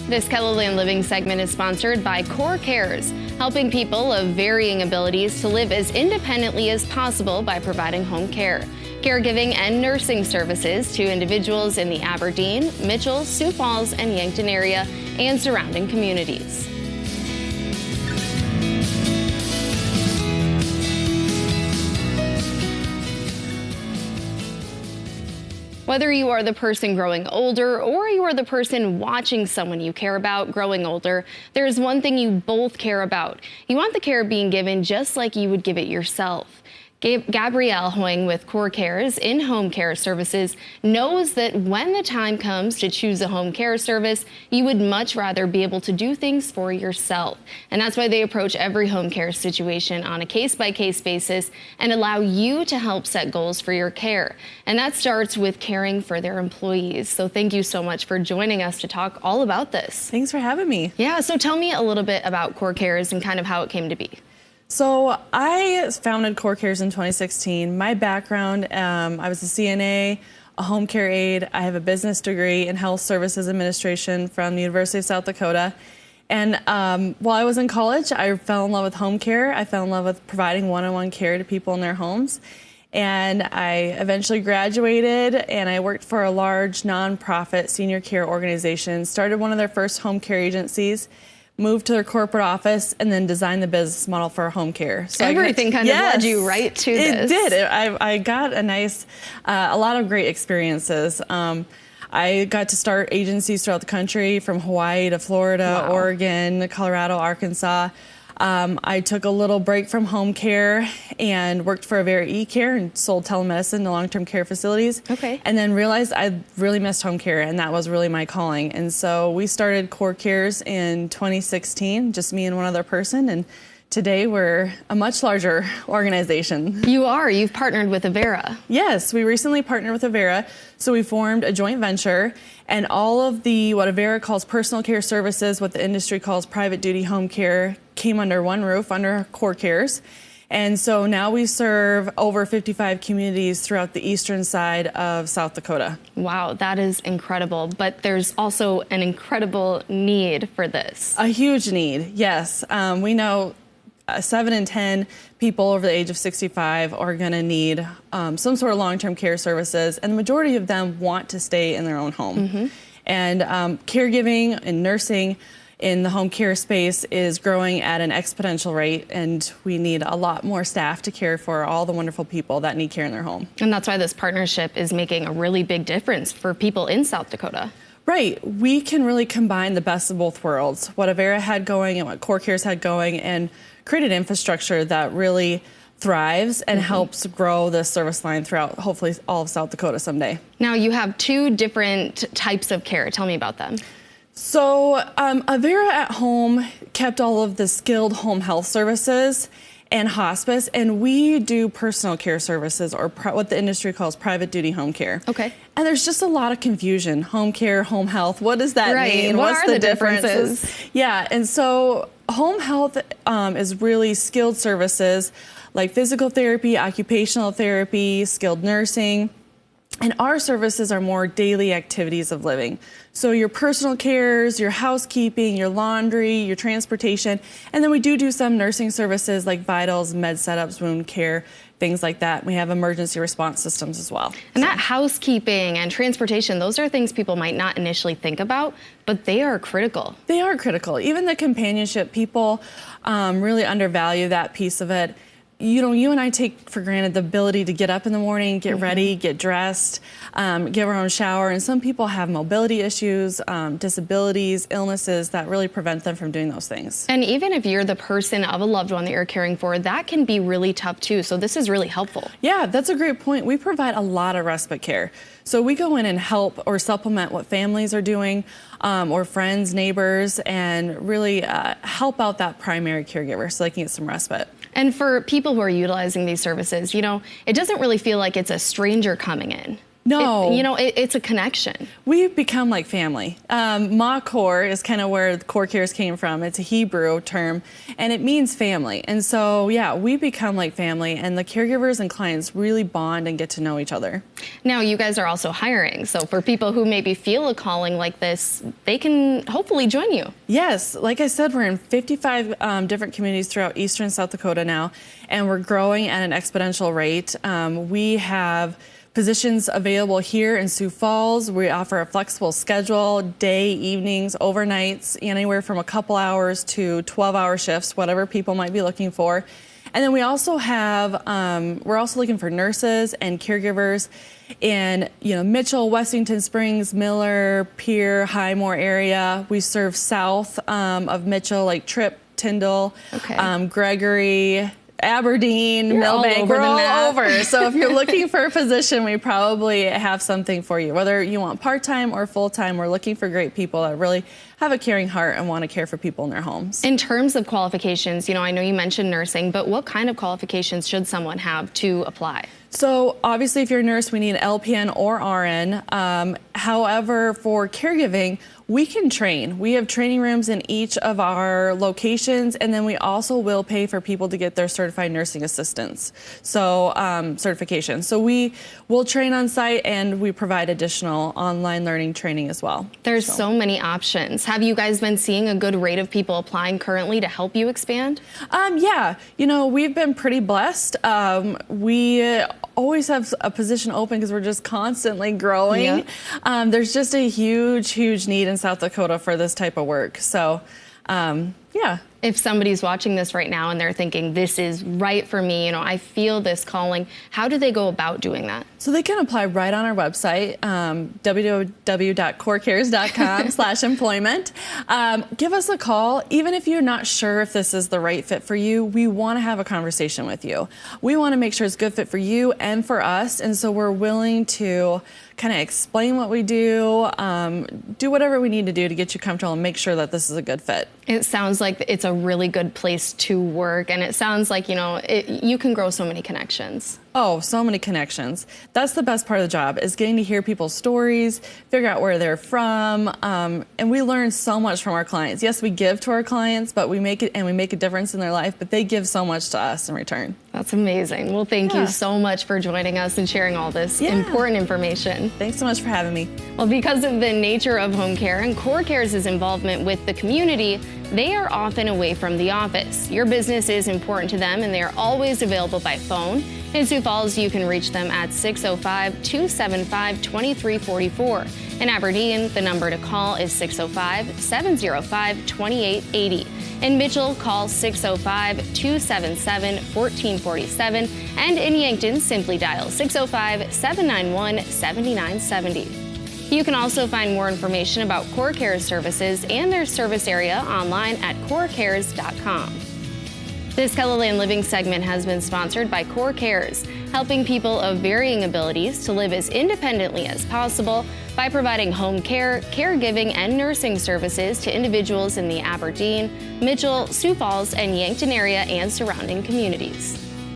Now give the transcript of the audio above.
This Keloland Living segment is sponsored by Core Cares, helping people of varying abilities to live as independently as possible by providing home care, caregiving, and nursing services to individuals in the Aberdeen, Mitchell, Sioux Falls, and Yankton area and surrounding communities. Whether you are the person growing older or you are the person watching someone you care about growing older, there is one thing you both care about. You want the care being given just like you would give it yourself. Gabrielle Hoing with Core Cares in-home care services knows that when the time comes to choose a home care service, you would much rather be able to do things for yourself. And that's why they approach every home care situation on a case-by-case basis and allow you to help set goals for your care. And that starts with caring for their employees. So thank you so much for joining us to talk all about this. Thanks for having me. Yeah, so tell me a little bit about Core Cares and kind of how it came to be. So I founded Core Cares in 2016. My background, I was a CNA, a home care aide. I have a business degree in health services administration from the University of South Dakota. And while I was in college, I fell in love with home care. I fell in love with providing one-on-one care to people in their homes. And I eventually graduated and I worked for a large nonprofit senior care organization, started one of their first home care agencies, moved to their corporate office, and then designed the business model for home care. So everything kind of led you right to this. It did. I got a lot of great experiences. I got to start agencies throughout the country, from Hawaii to Florida, wow, Oregon, Colorado, Arkansas. I took a little break from home care and worked for Avera E-Care and sold telemedicine to long-term care facilities. Okay. And then realized I really missed home care, and that was really my calling. And so we started Core Cares in 2016, just me and one other person. And today we're a much larger organization. You are. You've partnered with Avera. Yes, we recently partnered with Avera. So we formed a joint venture, and all of what Avera calls personal care services, what the industry calls private duty home care, came under one roof, under Core Cares. And so now we serve over 55 communities throughout the eastern side of South Dakota. Wow, that is incredible. But there's also an incredible need for this. A huge need, yes. We know 7 in 10 people over the age of 65 are going to need some sort of long-term care services, and the majority of them want to stay in their own home. Mm-hmm. And caregiving and nursing in the home care space is growing at an exponential rate, and we need a lot more staff to care for all the wonderful people that need care in their home. And that's why this partnership is making a really big difference for people in South Dakota. Right. We can really combine the best of both worlds, what Avera had going and what Core Cares had going, and create an infrastructure that really thrives and helps grow the service line throughout, hopefully, all of South Dakota someday. Now, you have 2 different types of care. Tell me about them. So Avera at Home kept all of the skilled home health services and hospice, and we do personal care services, or what the industry calls private duty home care. Okay. And there's just a lot of confusion. Home care, home health, what does that mean? What's the differences? Yeah, and so home health is really skilled services like physical therapy, occupational therapy, skilled nursing. And our services are more daily activities of living. So your personal cares, your housekeeping, your laundry, your transportation, and then we do some nursing services like vitals, med setups, wound care, things like that. We have emergency response systems as well. And that housekeeping and transportation, those are things people might not initially think about, but they are critical. They are critical. Even the companionship, people really undervalue that piece of it. You know, you and I take for granted the ability to get up in the morning, get ready, get dressed, give our own shower. And some people have mobility issues, disabilities, illnesses that really prevent them from doing those things. And even if you're the person of a loved one that you're caring for, that can be really tough too. So this is really helpful. Yeah, that's a great point. We provide a lot of respite care. So we go in and help or supplement what families are doing, or friends, neighbors, and really help out that primary caregiver so they can get some respite. And for people who are utilizing these services, you know, it doesn't really feel like it's a stranger coming in. No. It's a connection. We've become like family. Ma Kor is kind of where Core Cares came from. It's a Hebrew term, and it means family. And so, yeah, we become like family, and the caregivers and clients really bond and get to know each other. Now, you guys are also hiring. So for people who maybe feel a calling like this, they can hopefully join you. Yes. Like I said, we're in 55 different communities throughout eastern and South Dakota now, and we're growing at an exponential rate. We have positions available here in Sioux Falls. We offer a flexible schedule, day, evenings, overnights, anywhere from a couple hours to 12-hour shifts, whatever people might be looking for. And then we also have, we're also looking for nurses and caregivers in, Mitchell, Westington Springs, Miller, Pierre, Highmore area. We serve south of Mitchell, like Tripp, Tyndall, Gregory, Aberdeen, Millbank, we're all over. So if you're looking for a position, we probably have something for you. Whether you want part-time or full-time, we're looking for great people that really have a caring heart and want to care for people in their homes. In terms of qualifications, I know you mentioned nursing, but what kind of qualifications should someone have to apply? So obviously, if you're a nurse, we need LPN or RN. However, for caregiving, we can train. We have training rooms in each of our locations, and then we also will pay for people to get their certified nursing assistants, so certification. So we will train on site, and we provide additional online learning training as well. There's so many options. Have you guys been seeing a good rate of people applying currently to help you expand? Yeah, we've been pretty blessed. We always have a position open because we're just constantly growing. Yeah. There's just a huge need in South Dakota for this type of work. So, yeah. If somebody's watching this right now and they're thinking, this is right for me, I feel this calling, how do they go about doing that? So they can apply right on our website, www.corecares.com/employment. Give us a call. Even if you're not sure if this is the right fit for you, we want to have a conversation with you. We want to make sure it's a good fit for you and for us. And so we're willing to kind of explain what we do, do whatever we need to do to get you comfortable and make sure that this is a good fit. It sounds like it's a really good place to work, and it sounds like, you can grow so many connections. Oh, so many connections. That's the best part of the job, is getting to hear people's stories, figure out where they're from, and we learn so much from our clients. Yes, we give to our clients, but we make a difference in their life, but they give so much to us in return. That's amazing. Well, thank you so much for joining us and sharing all this important information. Thanks so much for having me. Well, because of the nature of home care and Core Cares' involvement with the community, they are often away from the office. Your business is important to them, and they are always available by phone. In Sioux Falls, you can reach them at 605-275-2344. In Aberdeen, the number to call is 605-705-2880. In Mitchell, call 605-277-1447. And in Yankton, simply dial 605-791-7970. You can also find more information about Core Cares services and their service area online at corecares.com. This Keloland Living segment has been sponsored by Core Cares, helping people of varying abilities to live as independently as possible by providing home care, caregiving, and nursing services to individuals in the Aberdeen, Mitchell, Sioux Falls, and Yankton area and surrounding communities.